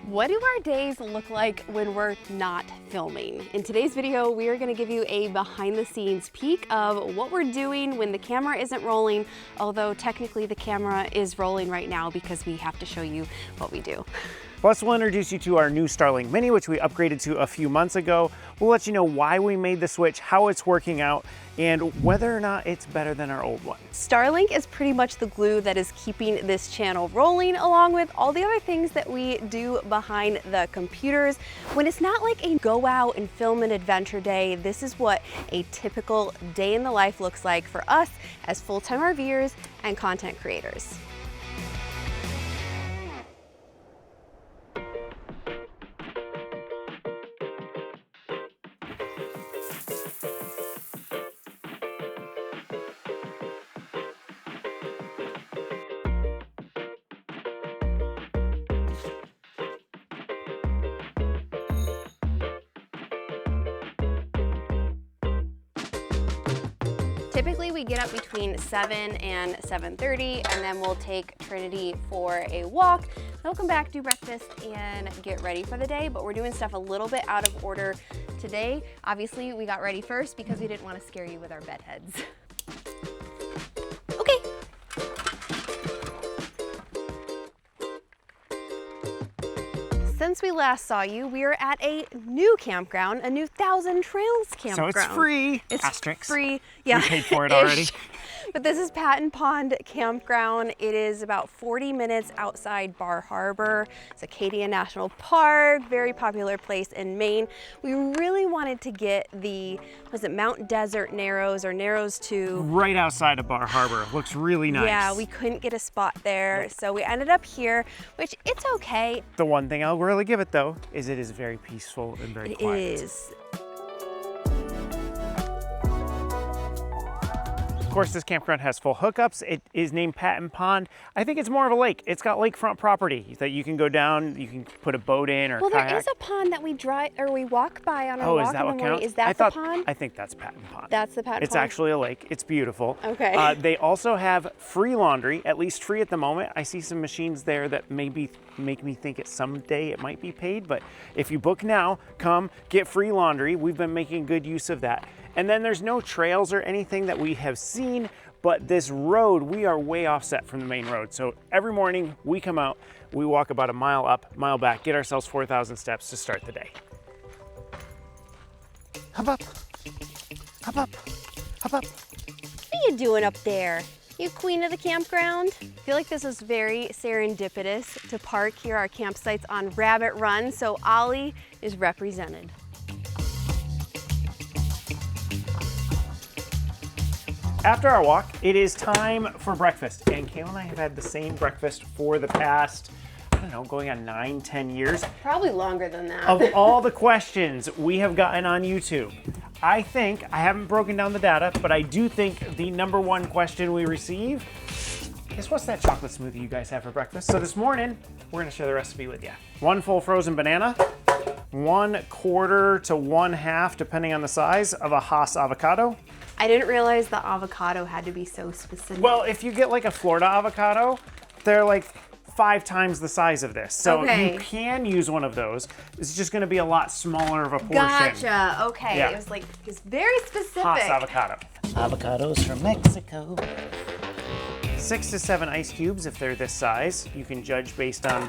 What do our days look like when we're not filming? In today's video, we are going to give you a behind the scenes peek of what we're doing when the camera isn't rolling, although technically the camera is rolling right now because we have to show you what we do. Plus, we'll introduce you to our new Starlink Mini, which we upgraded to a few months ago. We'll let you know why we made the switch, how it's working out, and whether or not it's better than our old one. Starlink is pretty much the glue that is keeping this channel rolling, along with all the other things that we do behind the computers. When it's not like a go out and film an adventure day, this is what a typical day in the life looks like for us as full-time RVers and content creators. Typically we get up between 7 and 7:30 and then we'll take Trinity for a walk. Then we'll come back, do breakfast, and get ready for the day, but we're doing stuff a little bit out of order today. Obviously we got ready first because we didn't want to scare you with our bed heads. Okay. Since we last saw you, we are at a new campground, a new Thousand Trails campground. So it's free. It's Asterix. free. Yeah. We paid for it already. But this is Patton Pond Campground. It is about 40 minutes outside Bar Harbor. It's Acadia National Park, very popular place in Maine. We really wanted to get the, was it Mount Desert Narrows or Narrows 2? Right outside of Bar Harbor. Looks really nice. Yeah, we couldn't get a spot there, so we ended up here, which it's okay. The one thing I'll really give it though is it is very peaceful and very quiet. It is. Of course, this campground has full hookups. It is named Patton Pond. I think it's more of a lake. It's got lakefront property that you can go down, you can put a boat in or kayak. Well, there is a pond that we drive or we walk by on our walk is that in the what morning. counts? Is that the pond? I think that's Patton Pond. That's the Patton Pond. It's actually a lake. It's beautiful. Okay. They also have free laundry, at least free at the moment. I see some machines there that maybe make me think someday it might be paid, but if you book now, come get free laundry. We've been making good use of that. And then there's no trails or anything that we have seen, but this road, we are way offset from the main road. So every morning we come out, we walk about a mile up, mile back, get ourselves 4,000 steps to start the day. Hop up, hop up, hop up. What are you doing up there? You queen of the campground? I feel like this is very serendipitous to park here. Our campsite's on Rabbit Run, so Ollie is represented. After our walk, it is time for breakfast. And Kayla and I have had the same breakfast for the past, I don't know, going on 9, 10 years. Probably longer than that. Of all the questions we have gotten on YouTube, I think, I haven't broken down the data, but I do think the #1 question we receive is, what's that chocolate smoothie you guys have for breakfast? So this morning, we're gonna share the recipe with you. 1 full frozen banana, 1/4 to 1/2, depending on the size, of a Haas Avocado. I didn't realize the avocado had to be so specific. Well, if you get like a Florida avocado, they're like 5 times the size of this. So okay. You can use one of those. It's just gonna be a lot smaller of a portion. Gotcha, okay. Yeah. It was like, it's very specific. Haas Avocado. Avocados from Mexico. 6 to 7 ice cubes if they're this size. You can judge based on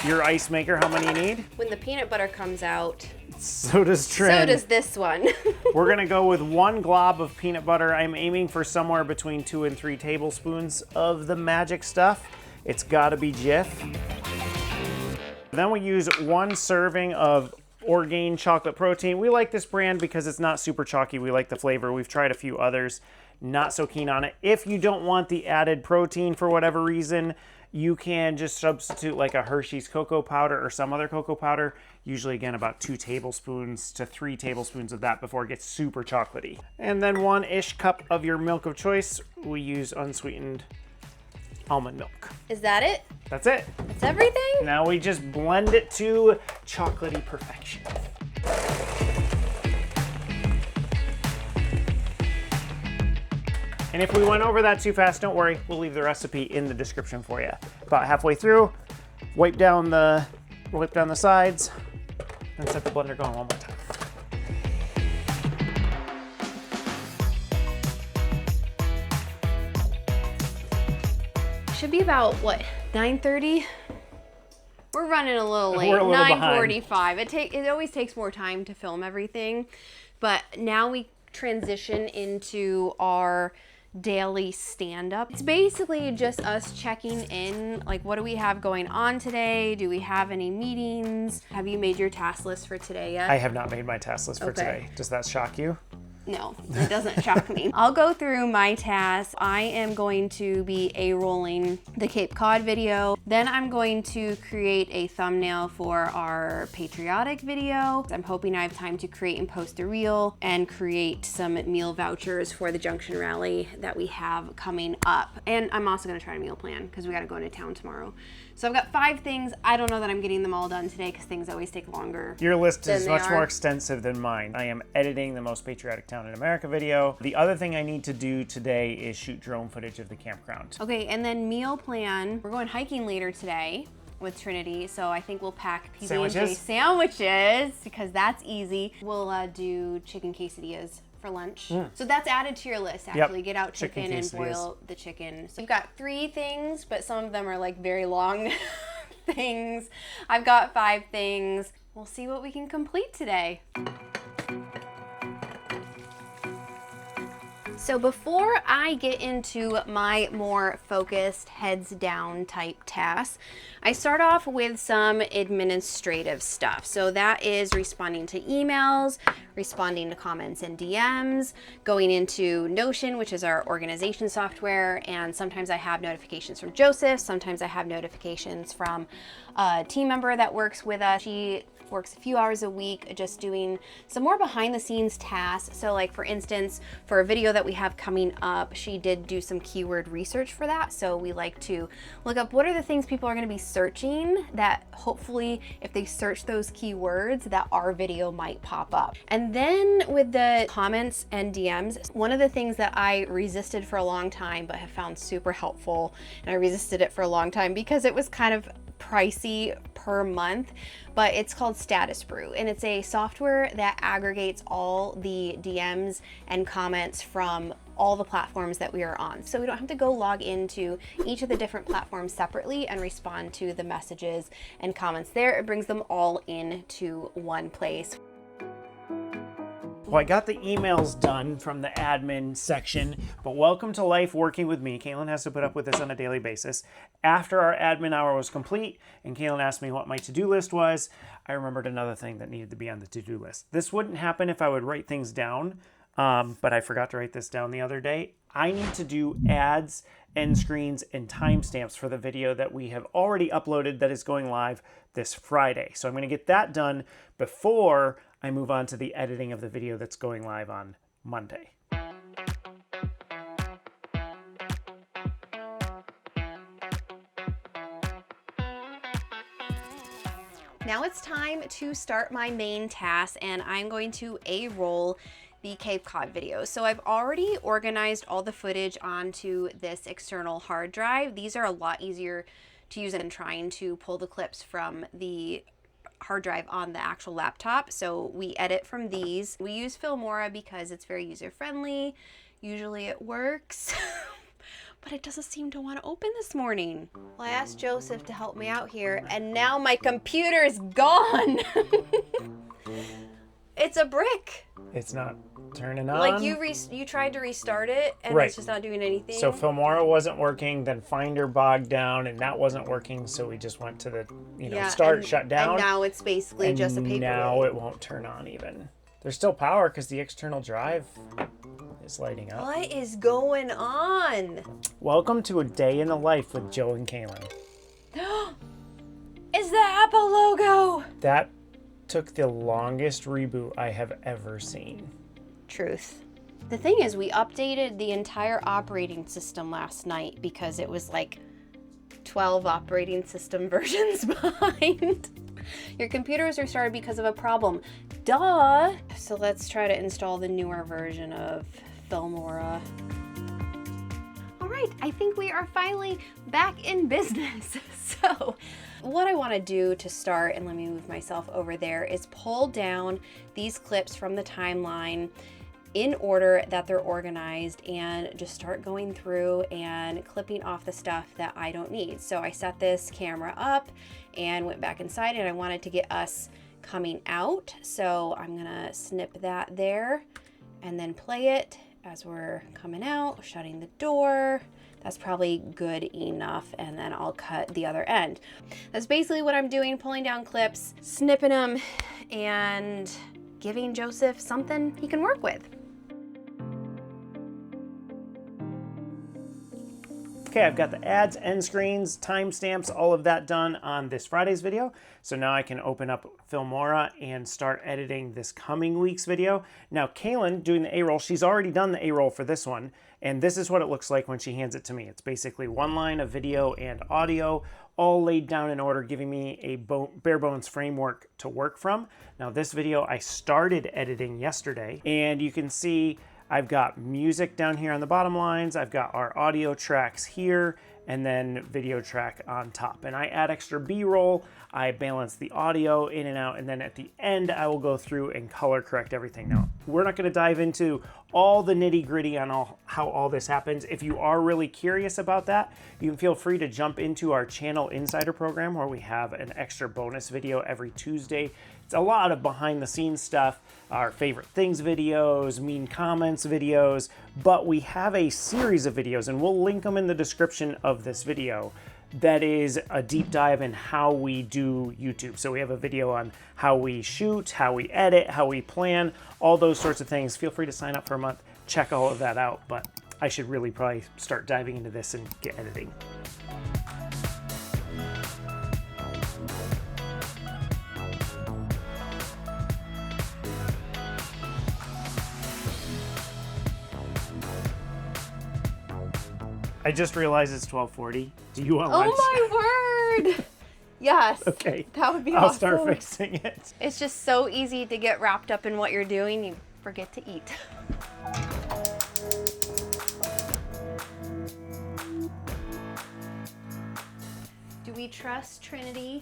your ice maker how many you need. When the peanut butter comes out, So does Trin. so does this one. We're gonna go with 1 glob of peanut butter. I'm aiming for somewhere between 2 and 3 tablespoons of the magic stuff. It's gotta be Jif. Then we use 1 serving of Orgain chocolate protein. We like this brand because it's not super chalky. We like the flavor. We've tried a few others, not so keen on it. If you don't want the added protein for whatever reason, you can just substitute like a Hershey's cocoa powder or some other cocoa powder. Usually, again, about 2 tablespoons to 3 tablespoons of that before it gets super chocolatey. And then 1-ish cup of your milk of choice. We use unsweetened almond milk. Is that it? That's it. That's everything? Now we just blend it to chocolatey perfection. And if we went over that too fast, don't worry, we'll leave the recipe in the description for you. About halfway through, wipe down the Whip down the sides, and set the blender going one more time. Should be about, what, 9:30? We're running a little late. We're a little 9:45. It always takes more time to film everything, but now we transition into our daily stand-up. It's basically just us checking in, like, what do we have going on today? Do we have any meetings? Have you made your task list for today yet? I have not made my task list for today. Does that shock you? No, it doesn't shock me. I'll go through my tasks. I am going to be A-rolling the Cape Cod video. Then I'm going to create a thumbnail for our patriotic video. I'm hoping I have time to create and post a reel and create some meal vouchers for the Junction rally that we have coming up. And I'm also gonna try to meal plan because we gotta go into town tomorrow. So I've got 5 things. I don't know that I'm getting them all done today because things always take longer. Your list is much more extensive than mine. I am editing the most patriotic town in America video. The other thing I need to do today is shoot drone footage of the campground. Okay, and then meal plan. We're going hiking later today with Trinity, so I think we'll pack PB&J sandwiches because that's easy. We'll do chicken quesadillas for lunch. So that's added to your list, actually. Get out chicken and boil the chicken. So you've got 3 things, but some of them are like very long things. I've got 5 things. We'll see what we can complete today. So before I get into my more focused heads down type tasks, I start off with some administrative stuff. So that is responding to emails, responding to comments and DMs, going into Notion, which is our organization software, and sometimes I have notifications from Joseph, sometimes I have notifications from a team member that works with us. She works a few hours a week just doing some more behind the scenes tasks. So like, for instance, for a video that we have coming up, she did do some keyword research for that. So we like to look up what are the things people are going to be searching that hopefully if they search those keywords that our video might pop up. And then with the comments and DMs, one of the things that I resisted for a long time but have found super helpful, and I resisted it for a long time because it was kind of pricey per month, but it's called Status Brew, and it's a software that aggregates all the DMs and comments from all the platforms that we are on. So we don't have to go log into each of the different platforms separately and respond to the messages and comments there. It brings them all into one place. Well, I got the emails done from the admin section, but welcome to life working with me. Caitlin has to put up with this on a daily basis. After our admin hour was complete and Caitlin asked me what my to-do list was, I remembered another thing that needed to be on the to-do list. This wouldn't happen if I would write things down, but I forgot to write this down the other day. I need to do ads, end screens, and timestamps for the video that we have already uploaded that is going live this Friday. So I'm going to get that done before I move on to the editing of the video that's going live on Monday. Now it's time to start my main task, and I'm going to A-roll the Cape Cod video. So I've already organized all the footage onto this external hard drive. These are a lot easier to use than trying to pull the clips from the hard drive on the actual laptop. So we edit from these. We use Filmora because it's very user-friendly. Usually it works. But it doesn't seem to want to open this morning. Well, I asked Joseph to help me out here, and now my computer's gone. It's a brick. It's not turning on. Like you tried to restart it, and it's just not doing anything. So Filmora wasn't working, then Finder bogged down, and that wasn't working, so we just went to the shut down. And now it's basically just a paper. Now it won't turn on even. There's still power because the external drive is lighting up. What is going on? Welcome to a day in the life with Joe and Kaylin. Is the Apple logo? That took the longest reboot I have ever seen. Truth. The thing is, we updated the entire operating system last night because it was like 12 operating system versions behind. Your computer was restarted because of a problem. Duh! So let's try to install the newer version of Filmora. All right, I think we are finally back in business. So what I want to do to start, and let me move myself over there, is pull down these clips from the timeline in order that they're organized and just start going through and clipping off the stuff that I don't need. So I set this camera up and went back inside, and I wanted to get us coming out. So I'm gonna snip that there and then play it as we're coming out, shutting the door. That's probably good enough, and then I'll cut the other end. That's basically what I'm doing, pulling down clips, snipping them, and giving Joseph something he can work with. Okay, I've got the ads, end screens, timestamps, all of that done on this Friday's video. So now I can open up Filmora and start editing this coming week's video. Now, Kaylin doing the A-roll, she's already done the A-roll for this one, and this is what it looks like when she hands it to me. It's basically one line of video and audio, all laid down in order, giving me a bare bones framework to work from. Now, this video I started editing yesterday, and you can see I've got music down here on the bottom lines, I've got our audio tracks here, and then video track on top. And I add extra B-roll, I balance the audio in and out, and then at the end I will go through and color correct everything. Now, we're not gonna dive into all the nitty-gritty on how all this happens. If you are really curious about that, you can feel free to jump into our Channel Insider program, where we have an extra bonus video every Tuesday. It's a lot of behind the scenes stuff, our favorite things videos, mean comments videos, but we have a series of videos, and we'll link them in the description of this video, that is a deep dive in how we do YouTube. So we have a video on how we shoot, how we edit, how we plan, all those sorts of things. Feel free to sign up for a month, check all of that out, but I should really probably start diving into this and get editing. I just realized it's 12:40. Do you want lunch? Oh my word! Yes. Okay. That would be I'll awesome. start fixing it. It's just so easy to get wrapped up in what you're doing, you forget to eat. Do we trust Trinity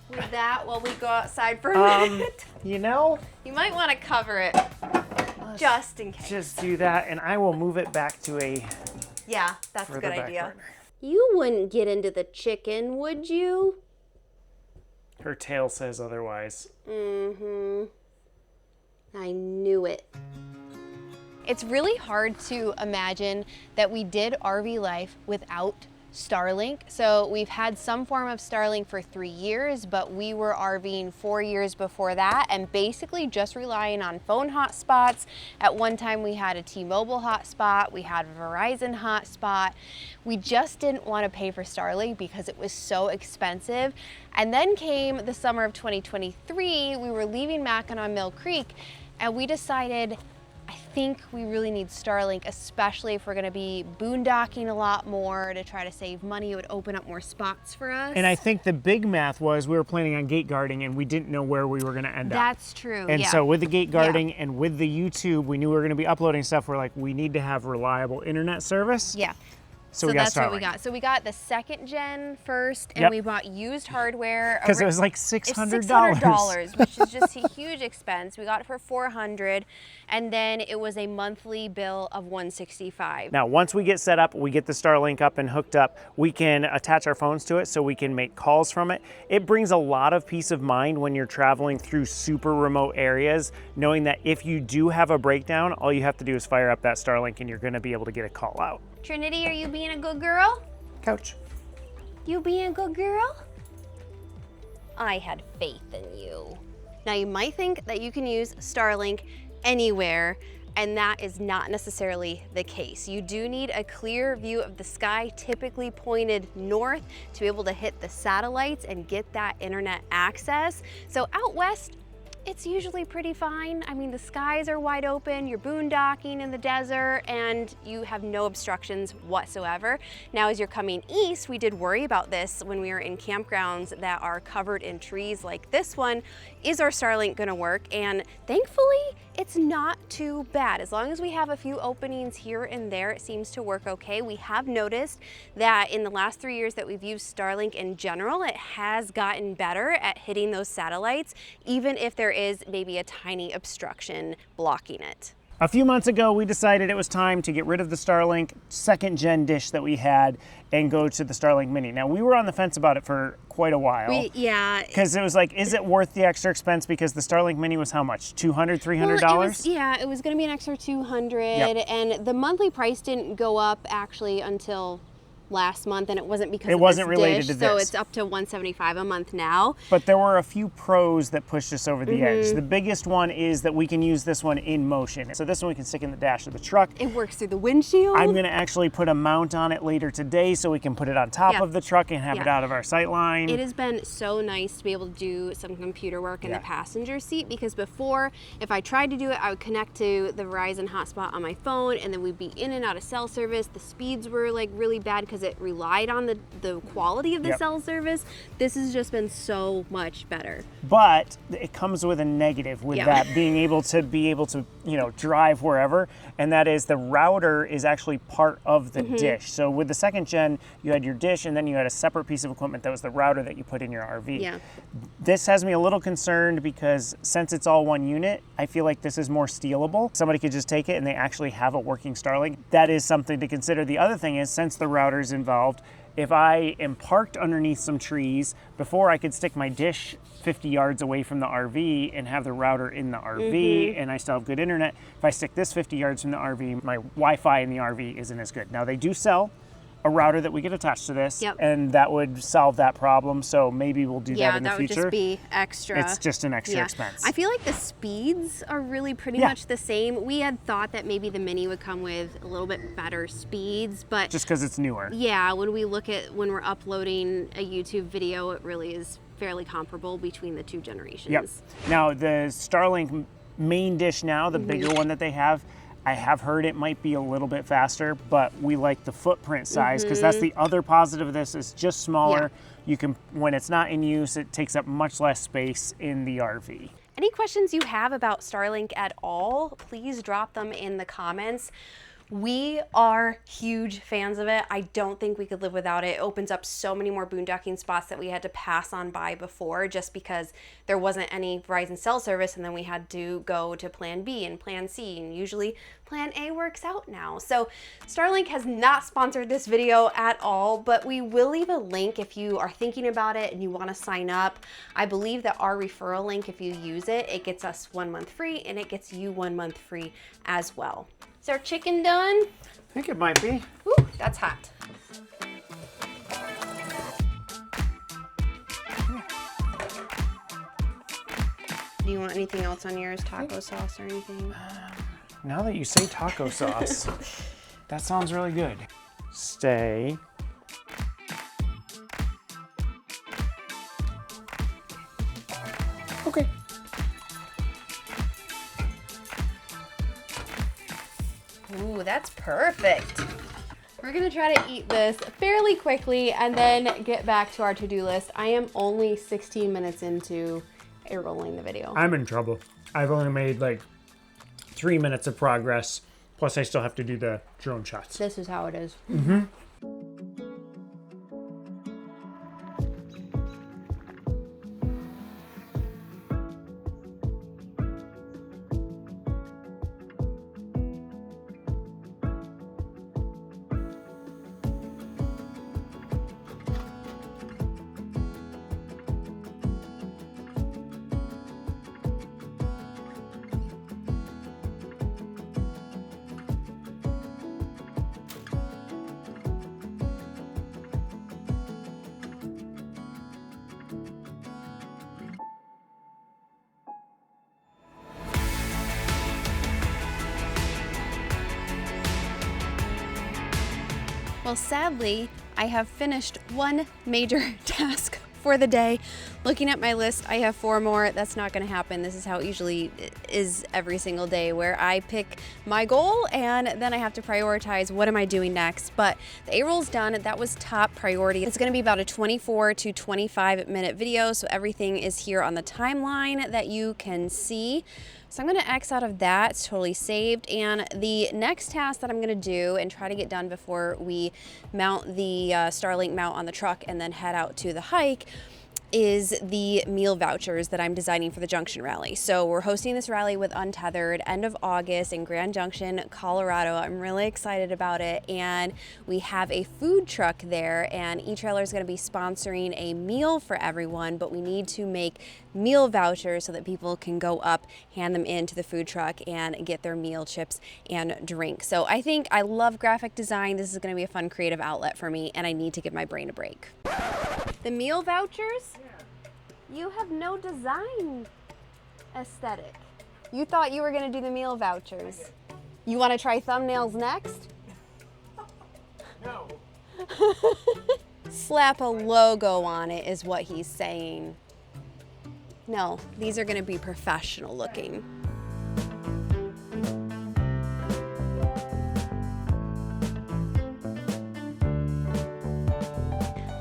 with that while we go outside for a minute? You know, You might want to cover it just in case. just do that, and I will move it back to a Yeah, that's a further good back idea. burner. You wouldn't get into the chicken, would you? Her tail says otherwise. Mm-hmm. I knew it. It's really hard to imagine that we did RV life without Starlink. So we've had some form of Starlink for 3 years, but we were RVing 4 years before that and basically just relying on phone hotspots. At one time we had a T-Mobile hotspot, we had a Verizon hotspot. We just didn't want to pay for Starlink because it was so expensive. And then came the summer of 2023, we were leaving Mackinac on Mill Creek, and we decided, I think we really need Starlink, especially if we're gonna be boondocking a lot more to try to save money. It would open up more spots for us. And I think the big math was we were planning on gate guarding, and we didn't know where we were going to end up. That's true, And yeah. so with the gate guarding and with the YouTube, we knew we were going to be uploading stuff. We're like, we need to have reliable internet service. Yeah. So we got that's what we Starlink. got. So we got the 2nd gen first, and Yep. we bought used hardware. Because it was like It's $600. $600, which is just a huge expense. We got it for $400, and then it was a monthly bill of $165. Now, once we get set up, we get the Starlink up and hooked up, we can attach our phones to it so we can make calls from it. It brings a lot of peace of mind when you're traveling through super remote areas, knowing that if you do have a breakdown, all you have to do is fire up that Starlink and you're going to be able to get a call out. Trinity, are you being a good girl? Couch. You being a good girl? I had faith in you. Now you might think that you can use Starlink anywhere, and that is not necessarily the case. You do need a clear view of the sky, typically pointed north, to be able to hit the satellites and get that internet access. So out west, it's usually pretty fine. I mean, the skies are wide open, you're boondocking in the desert, and you have no obstructions whatsoever. Now, as you're coming east, we did worry about this when we were in campgrounds that are covered in trees like this one. Is our Starlink gonna work? And thankfully, it's not too bad. As long as we have a few openings here and there, it seems to work okay. We have noticed that in the last 3 years that we've used Starlink in general, it has gotten better at hitting those satellites, even if there is maybe a tiny obstruction blocking it. A few months ago, we decided it was time to get rid of the Starlink 2nd gen dish that we had and go to the Starlink Mini. Now, we were on the fence about it for quite a while. Yeah. Because it was like, is it worth the extra expense? Because the Starlink Mini was how much? $200, $300? Well, it was going to be an extra $200, Yep. and the monthly price didn't go up actually until last month, and it wasn't because it wasn't this related dish, to this. so it's up to $175 a month now. But there were a few pros that pushed us over the edge. The biggest one is that we can use this one in motion. So this one we can stick in the dash of the truck. It works through the windshield. I'm gonna actually put a mount on it later today so we can put it on top Yeah. of the truck and have it Yeah. out of our sight line. It has been so nice to be able to do some computer work in Yeah. the passenger seat, because before, if I tried to do it, I would connect to the Verizon hotspot on my phone, and then we'd be in and out of cell service. The speeds were like really bad because it relied on the quality of the Yep. cell service. This has just been so much better. But it comes with a negative with Yeah. that being able to drive wherever, and that is the router is actually part of the dish. So with the 2nd gen, you had your dish and then you had a separate piece of equipment that was the router that you put in your RV. Yeah. This has me a little concerned because since it's all one unit, I feel like this is more stealable. Somebody could just take it and they actually have a working Starlink. That is something to consider. The other thing is, since the router is involved, if I am parked underneath some trees, before I could stick my dish 50 yards away from the RV and have the router in the RV and I still have good internet. If I stick this 50 yards from the RV, my Wi-Fi in the RV isn't as good. Now they do sell a router that we get attached to this, Yep. and that would solve that problem. So maybe we'll do that in the that would future. just be extra. It's just an extra expense. I feel like the speeds are really pretty Yeah. much the same. We had thought that maybe the Mini would come with a little bit better speeds, but Just because it's newer. yeah, when we're uploading a YouTube video, it really is fairly comparable between the two generations. Yep. Now the Starlink main dish now, the bigger one that they have, I have heard it might be a little bit faster, but we like the footprint size because that's the other positive of this. Is just smaller. You can, when it's not in use, it takes up much less space in the RV. Any questions you have about Starlink at all, please drop them in the comments. We are huge fans of it. I don't think we could live without it. It opens up so many more boondocking spots that we had to pass on by before, just because there wasn't any Verizon cell service, and then we had to go to plan B and plan C, and usually plan A works out now. So Starlink has not sponsored this video at all, but we will leave a link if you are thinking about it and you want to sign up. I believe that our referral link, if you use it, it gets us 1 month free, and it gets you 1 month free as well. Is our chicken done? I think it might be. Ooh, that's hot. Do you want anything else on yours? Taco sauce or anything? Now that you say taco sauce, that sounds really good. Stay. Okay. Ooh, that's perfect. We're gonna try to eat this fairly quickly and then get back to our to-do list. I am only 16 minutes into rolling the video. I'm in trouble. I've only made like 3 minutes of progress. Plus I still have to do the drone shots. This is how it is. Well, sadly, I have finished one major task for the day. Looking at my list, I have 4 more. That's not gonna happen. This is how it usually is every single day, where I pick my goal and then I have to prioritize what am I doing next. But the A-roll's done. That was top priority. It's gonna be about a 24 to 25 minute video, so everything is here on the timeline that you can see. So I'm gonna X out of that, it's totally saved. And the next task that I'm gonna do and try to get done before we mount the Starlink mount on the truck and then head out to the hike is the meal vouchers that I'm designing for the Junction rally. So we're hosting this rally with Untethered end of August in Grand Junction, Colorado. I'm really excited about it. And we have a food truck there, and eTrailer is going to be sponsoring a meal for everyone, but we need to make meal vouchers so that people can go up, hand them into the food truck and get their meal, chips, and drink. So I love graphic design. This is going to be a fun creative outlet for me, and I need to give my brain a break. The meal vouchers? You have no design aesthetic. You thought you were gonna do the meal vouchers. You wanna try thumbnails next? No. Slap a logo on it is what he's saying. No, these are gonna be professional looking.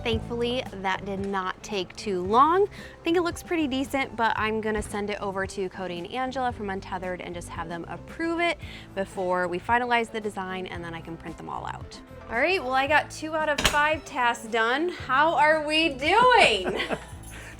Thankfully, that did not take too long. I think it looks pretty decent, but I'm gonna send it over to Cody and Angela from Untethered and just have them approve it before we finalize the design, and then I can print them all out. All right, well, I got 2 out of 5 tasks done. How are we doing?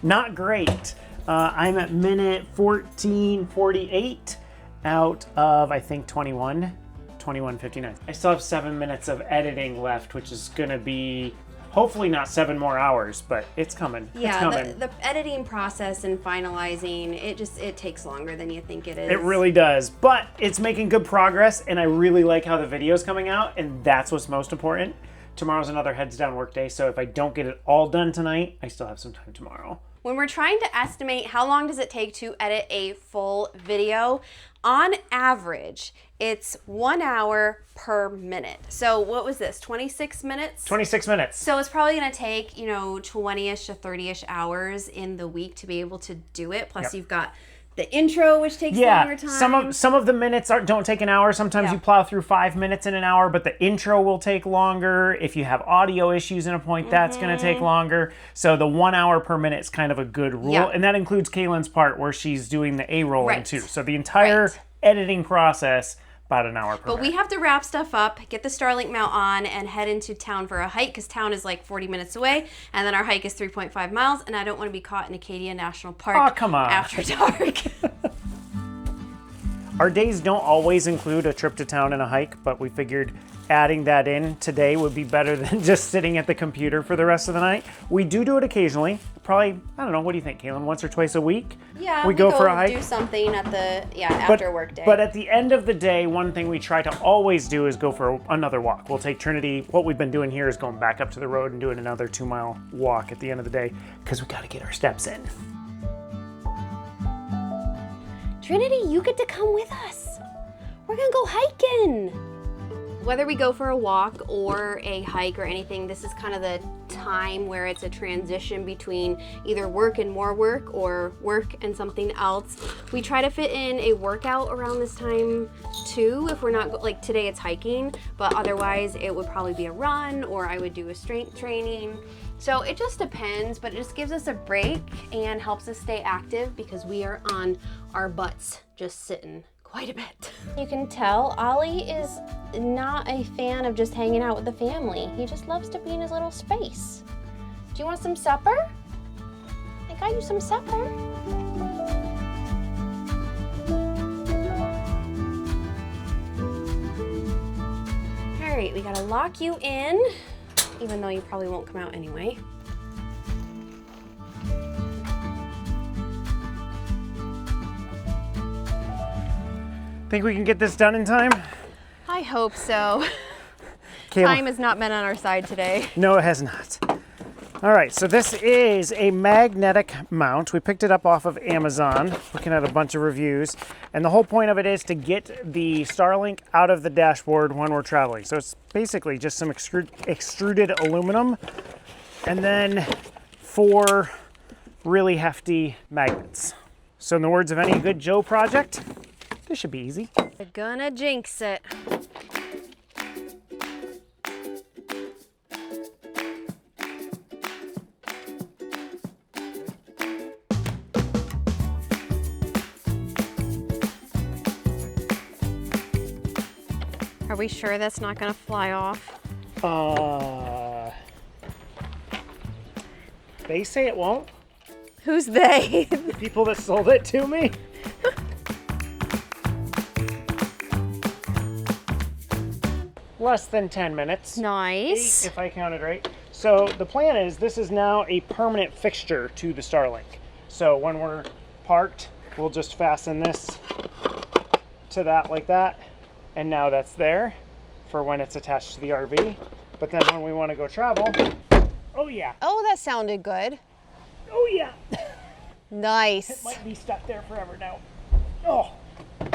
Not great. I'm at minute 14:48 out of, I think, 21:59. I still have 7 minutes of editing left, which is gonna be hopefully not 7 more hours, but it's coming. Yeah, it's coming. The editing process and finalizing, it takes longer than you think it is. It really does, but it's making good progress, and I really like how the video's coming out, and that's what's most important. Tomorrow's another heads down work day, so if I don't get it all done tonight, I still have some time tomorrow. When we're trying to estimate how long does it take to edit a full video, on average, it's 1 hour per minute. So what was this, 26 minutes? 26 minutes. So it's probably gonna take, 20-ish to 30-ish hours in the week to be able to do it. Plus you've got the intro, which takes longer time. Some of the minutes don't take an hour. Sometimes you plow through 5 minutes in an hour, but the intro will take longer. If you have audio issues in a point, that's gonna take longer. So the 1 hour per minute is kind of a good rule. Yeah. And that includes Kaylin's part where she's doing the A-rolling too. So the entire editing process, about an hour per minute. But we have to wrap stuff up, get the Starlink mount on, and head into town for a hike, because town is like 40 minutes away, and then our hike is 3.5 miles, and I don't want to be caught in Acadia National Park after dark. Our days don't always include a trip to town and a hike, but we figured adding that in today would be better than just sitting at the computer for the rest of the night. We do it occasionally. Probably, I don't know, what do you think, Kaylin? Once or twice a week? Yeah, we go for a hike. Do something at the, after work day. But at the end of the day, one thing we try to always do is go for another walk. We'll take Trinity. What we've been doing here is going back up to the road and doing another 2-mile walk at the end of the day, because we got to get our steps in. Trinity, you get to come with us. We're gonna go hiking. Whether we go for a walk or a hike or anything, this is kind of the time where it's a transition between either work and more work or work and something else. We try to fit in a workout around this time too, if we're not, like today it's hiking, but otherwise it would probably be a run, or I would do a strength training. So it just depends, but it just gives us a break and helps us stay active, because we are on our butts just sitting quite a bit. You can tell Ollie is not a fan of just hanging out with the family. He just loves to be in his little space. Do you want some supper? I got you some supper. All right, we gotta lock you in, even though you probably won't come out anyway. Think we can get this done in time? I hope so. Kayla. Time has not been on our side today. No, it has not. All right, so this is a magnetic mount. We picked it up off of Amazon, looking at a bunch of reviews. And the whole point of it is to get the Starlink out of the dashboard when we're traveling. So it's basically just some extruded aluminum, and then 4 really hefty magnets. So in the words of any good Joe project, this should be easy. You're gonna jinx it. Are we sure that's not gonna fly off? They say it won't. Who's they? The people that sold it to me. Less than 10 minutes. Nice. 8 if I counted right. So the plan is this is now a permanent fixture to the Starlink. So when we're parked, we'll just fasten this to that like that. And now that's there for when it's attached to the RV. But then when we want to go travel, oh yeah. Oh, that sounded good. Oh yeah. Nice. It might be stuck there forever now. Oh,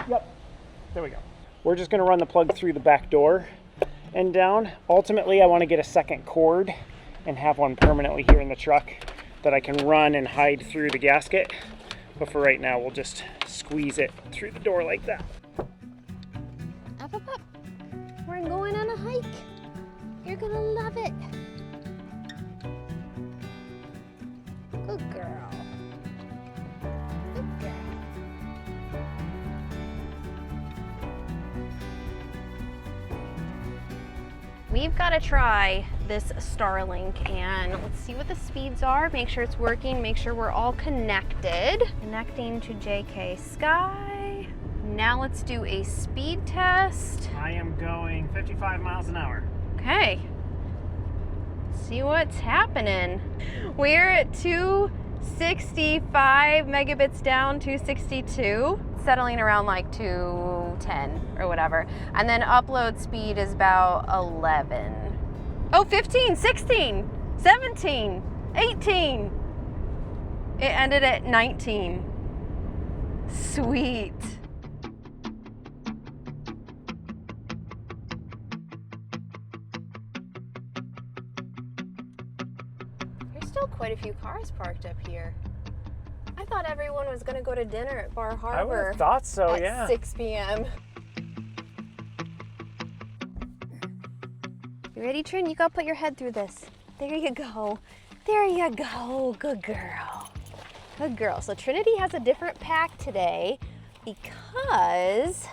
yep. There we go. We're just gonna run the plug through the back door and down. Ultimately, I wanna get a second cord and have one permanently here in the truck that I can run and hide through the gasket. But for right now, we'll just squeeze it through the door like that. Up, up, up. We're going on a hike. You're gonna love it. Good girl. Good girl. We've got to try this Starlink and let's see what the speeds are. Make sure it's working. Make sure we're all connected. Connecting to JK Sky. Now let's do a speed test. I am going 55 miles an hour. Okay. See what's happening. We're at 265 megabits down, 262. Settling around like 210 or whatever. And then upload speed is about 11. Oh, 15, 16, 17, 18. It ended at 19. Sweet. Still quite a few cars parked up here. I thought everyone was going to go to dinner at Bar Harbor. I would have thought so, yeah. At 6 p.m. You ready, Trin? You gotta put your head through this. There you go. There you go. Good girl. Good girl. So Trinity has a different pack today because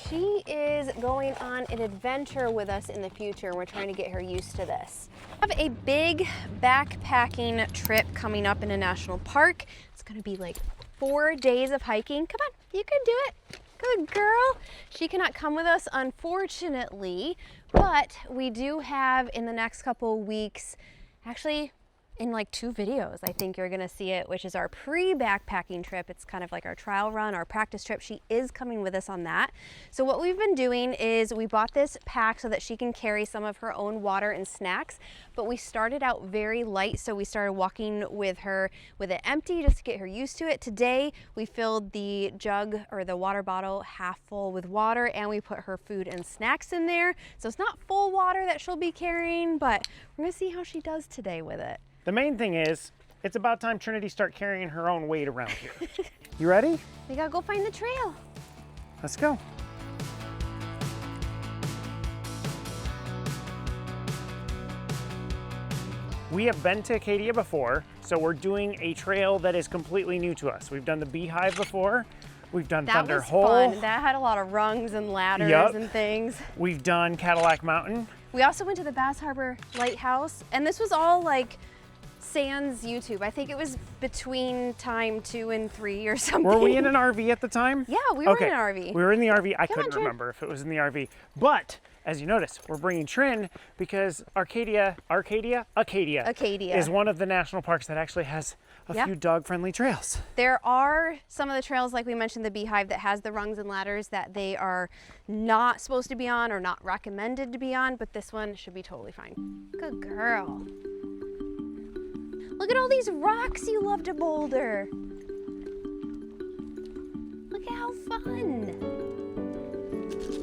she is going on an adventure with us in the future. We're trying to get her used to this. I have a big backpacking trip coming up in a national park. It's gonna be like 4 days of hiking. Come on, you can do it. Good girl. She cannot come with us, unfortunately, but we do have in the next couple weeks, actually in like 2 videos, I think you're gonna see it, which is our pre-backpacking trip. It's kind of like our trial run, our practice trip. She is coming with us on that. So what we've been doing is we bought this pack so that she can carry some of her own water and snacks, but we started out very light. So we started walking with her with it empty just to get her used to it. Today, we filled the jug or the water bottle half full with water and we put her food and snacks in there. So it's not full water that she'll be carrying, but we're gonna see how she does today with it. The main thing is, it's about time Trinity start carrying her own weight around here. You ready? We gotta go find the trail. Let's go. We have been to Acadia before, so we're doing a trail that is completely new to us. We've done the Beehive before. We've done Thunder Hole. That was fun. That had a lot of rungs and ladders and things. We've done Cadillac Mountain. We also went to the Bass Harbor Lighthouse, and this was all like sans YouTube. I think it was between time 2 and 3 or something. Were we in an RV at the time? Yeah, we were in an RV. We were in the RV. I couldn't Trin. remember if it was in the RV. But as you notice, we're bringing Trin because Acadia is one of the national parks that actually has a few dog-friendly trails. There are some of the trails, like we mentioned, the Beehive, that has the rungs and ladders that they are not supposed to be on or not recommended to be on, but this one should be totally fine. Good girl. Look at all these rocks you love to boulder. Look at how fun.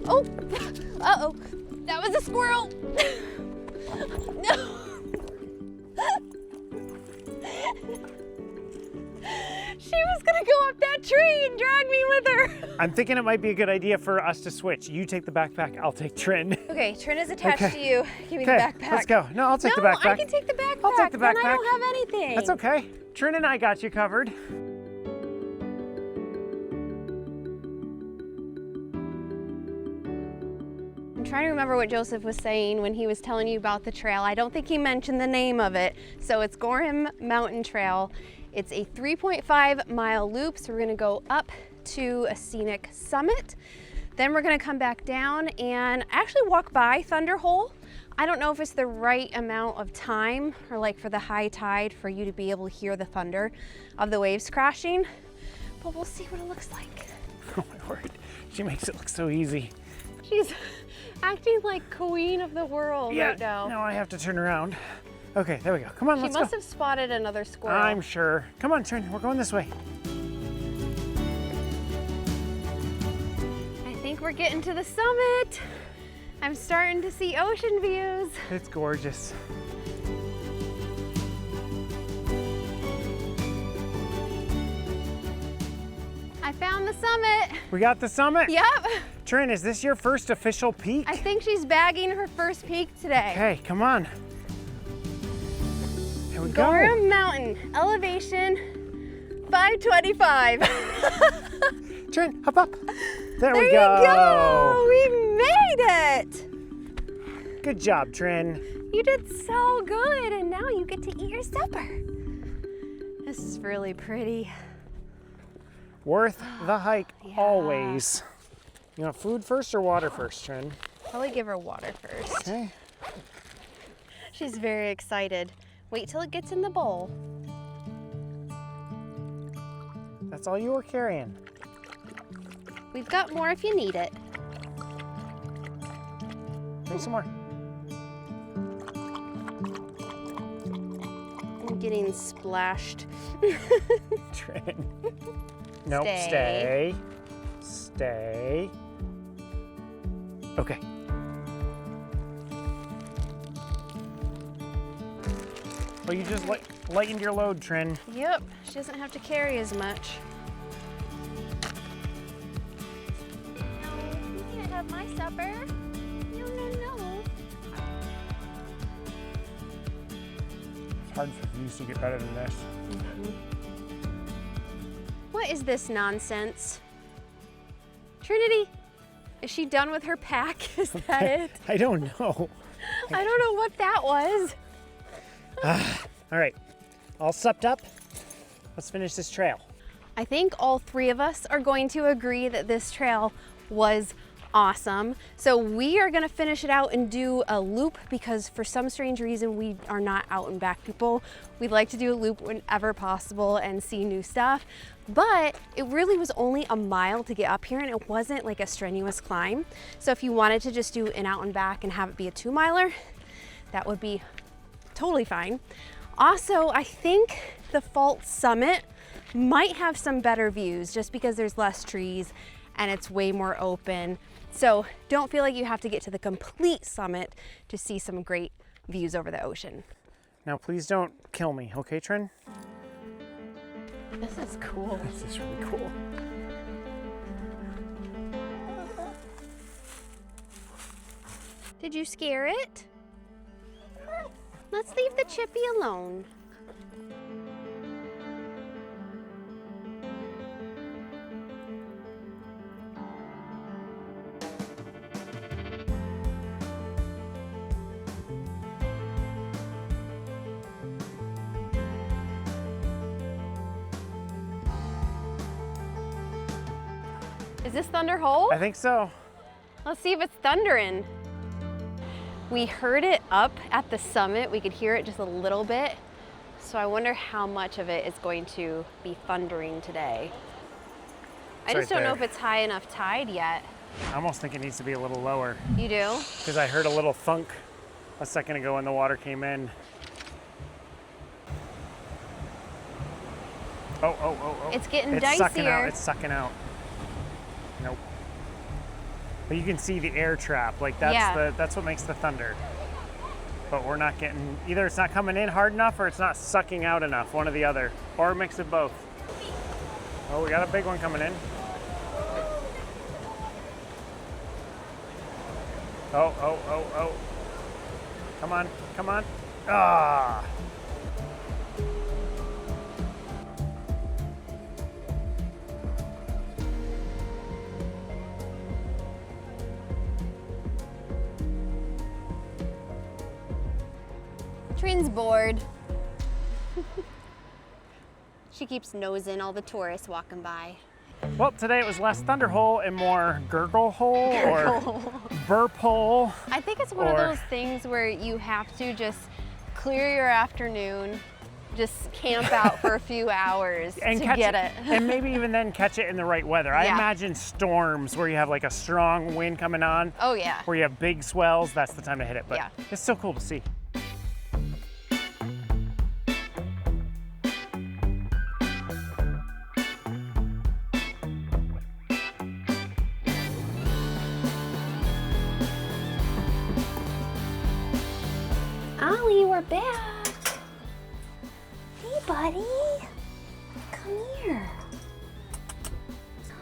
Oh, uh-oh, that was a squirrel. No. She was gonna go up that tree and drag me with her. I'm thinking it might be a good idea for us to switch. You take the backpack, I'll take Trin. Okay, Trin is attached Okay. to you. Give me the backpack. Let's go. No, I'll take the No, backpack. I can take the backpack. I'll take the Then I backpack. don't have anything. That's okay. Trin and I got you covered. I'm trying to remember what Joseph was saying when he was telling you about the trail. I don't think he mentioned the name of it. So it's Gorham Mountain Trail. It's a 3.5 mile loop. So we're gonna go up to a scenic summit. Then we're gonna come back down and actually walk by Thunder Hole. I don't know if it's the right amount of time or like for the high tide for you to be able to hear the thunder of the waves crashing, but we'll see what it looks like. Oh my word. She makes it look so easy. She's acting like queen of the world right now. Now I have to turn around. Okay, there we go. Come on, She let's must go. have spotted another squirrel. I'm sure. Come on, Trin, we're going this way. I think we're getting to the summit. I'm starting to see ocean views. It's gorgeous. I found the summit. We got the summit? Yep. Trin, is this your first official peak? I think she's bagging her first peak today. Okay, come on. Here we go. Gorham Mountain, elevation 525. Trin, hop up. There There we you go. go. We made it. Good job, Trin. You did so good, and now you get to eat your supper. This is really pretty. Worth the hike, Yeah. always. You want food first or water first, Trin? Probably give her water first. Okay. She's very excited. Wait till it gets in the bowl. That's all you were carrying. We've got more if you need it. Bring some more. I'm getting splashed. Trin. Nope, Stay. Stay. Okay. Well, you just lightened your load, Trin. Yep, she doesn't have to carry as much. No, you can't have my supper. No, no, no. It's hard for views to get better than this. What is this nonsense? Trinity, is she done with her pack? Is that it? I don't know. I don't know what that was. All right, all supped up. Let's finish this trail. I think all three of us are going to agree that this trail was awesome. So we are gonna finish it out and do a loop because for some strange reason we are not out and back people. We'd like to do a loop whenever possible and see new stuff. But it really was only a mile to get up here and it wasn't like a strenuous climb. So if you wanted to just do an out and back and have it be a 2-miler, that would be totally fine. Also, I think the Fault Summit might have some better views just because there's less trees and it's way more open. So don't feel like you have to get to the complete summit to see some great views over the ocean. Now, please don't kill me, okay, Trin? This is cool. This is really cool. Did you scare it? Let's leave the chippy alone. Is this Thunder Hole? I think so. Let's see if it's thundering. We heard it up at the summit. We could hear it just a little bit. So I wonder how much of it is going to be thundering today. I just don't know if it's high enough tide yet. I almost think it needs to be a little lower You do? because I heard a little thunk a second ago when the water came in. Oh. It's getting It's sucking out, dicier. it's sucking out. Nope. But you can see the air trap, like that's what makes the thunder. But we're not getting, either it's not coming in hard enough or it's not sucking out enough, one or the other, or a mix of both. Oh, we got a big one coming in. Oh, oh, oh, oh. Come on, come on. Ah. Trin's bored. She keeps nosing all the tourists walking by. Well, today it was less thunderhole and more gurgle hole or burp hole. I think it's one of those things where you have to just clear your afternoon, just camp out for a few hours and to get it. And maybe even then catch it in the right weather. I Yeah. imagine storms where you have like a strong wind coming on. Oh yeah. Where you have big swells, that's the time to hit it. But Yeah. it's so cool to see. Ollie, we're back. Hey, buddy. Come here.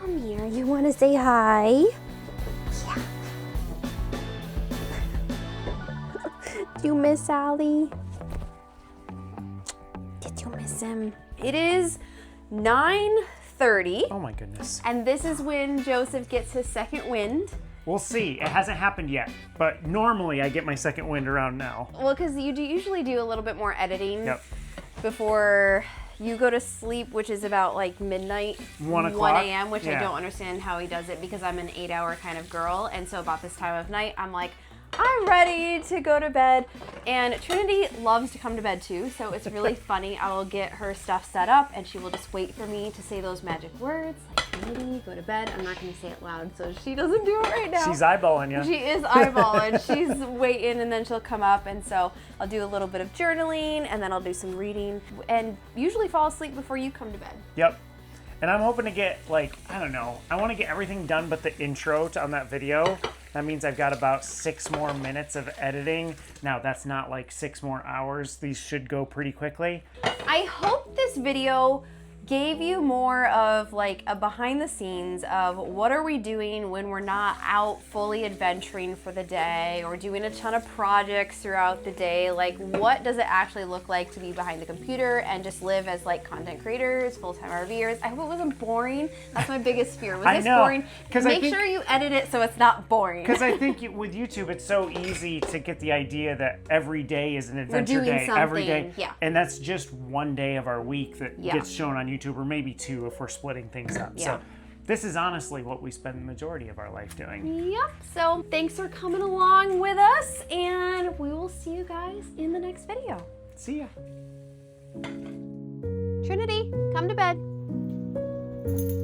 Come here. You want to say hi? Yeah. Do you miss Ollie? Did you miss him? It is 9:30. Oh my goodness. And this is when Joseph gets his second wind. We'll see. It hasn't happened yet, but normally I get my second wind around now. Well, because you usually do a little bit more editing Yep. before you go to sleep, which is about like midnight, 1 o'clock. 1 a.m., which I Yeah. don't understand how he does it because I'm an 8-hour kind of girl. And so about this time of night, I'm like, I'm ready to go to bed. And Trinity loves to come to bed too, so it's really funny. I will get her stuff set up and she will just wait for me to say those magic words, like Trinity, go to bed. I'm not gonna say it loud so she doesn't do it right now. She's eyeballing you. She is eyeballing. She's waiting and then she'll come up, and so I'll do a little bit of journaling and then I'll do some reading and usually fall asleep before you come to bed. Yep. And I'm hoping to get, like, I don't know, I want to get everything done but the intro on that video. That means I've got about 6 more minutes of editing. Now, that's not like 6 more hours. These should go pretty quickly. I hope this video gave you more of like a behind the scenes of what are we doing when we're not out fully adventuring for the day or doing a ton of projects throughout the day. Like, what does it actually look like to be behind the computer and just live as like content creators, full-time RVers? I hope it wasn't boring. That's my biggest fear. Was this boring? Make sure you edit it so it's not boring. Because I think with YouTube, it's so easy to get the idea that every day is an adventure day. something, Every day. yeah. And that's just one day of our week that Yeah. gets shown on YouTube, or maybe 2 if we're splitting things up. Yeah. So this is honestly what we spend the majority of our life doing. Yep. So thanks for coming along with us, and we will see you guys in the next video. See ya. Trinity, come to bed.